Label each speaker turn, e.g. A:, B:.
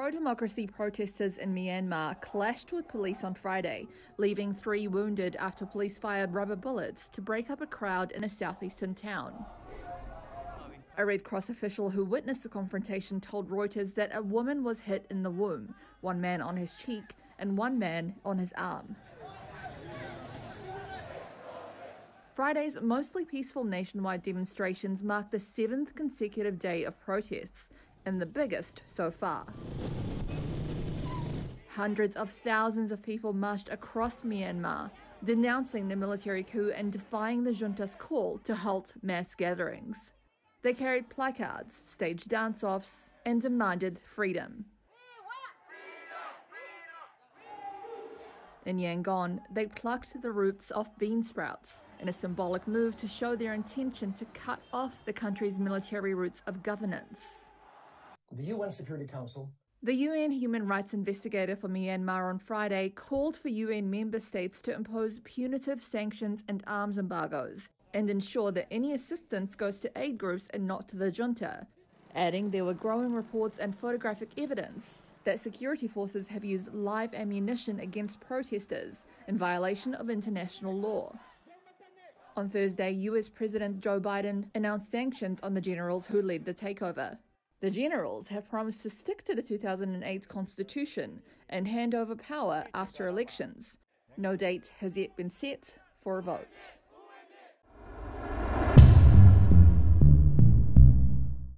A: Pro-democracy protesters in Myanmar clashed with police on Friday, leaving 3 wounded after police fired rubber bullets to break up a crowd in a southeastern town. A Red Cross official who witnessed the confrontation told Reuters that a woman was hit in the womb, 1 man on his cheek and 1 man on his arm. Friday's mostly peaceful nationwide demonstrations marked the 7th consecutive day of protests, and the biggest so far. Hundreds of thousands of people marched across Myanmar, denouncing the military coup and defying the junta's call to halt mass gatherings. They carried placards, staged dance-offs, and demanded freedom. In Yangon, they plucked the roots off bean sprouts in a symbolic move to show their intention to cut off the country's military roots of governance.
B: The UN Security Council.
A: The UN human rights investigator for Myanmar on Friday called for UN member states to impose punitive sanctions and arms embargoes and ensure that any assistance goes to aid groups and not to the junta, adding there were growing reports and photographic evidence that security forces have used live ammunition against protesters in violation of international law. On Thursday, US President Joe Biden announced sanctions on the generals who led the takeover. The generals have promised to stick to the 2008 constitution and hand over power after elections. No date has yet been set for a vote.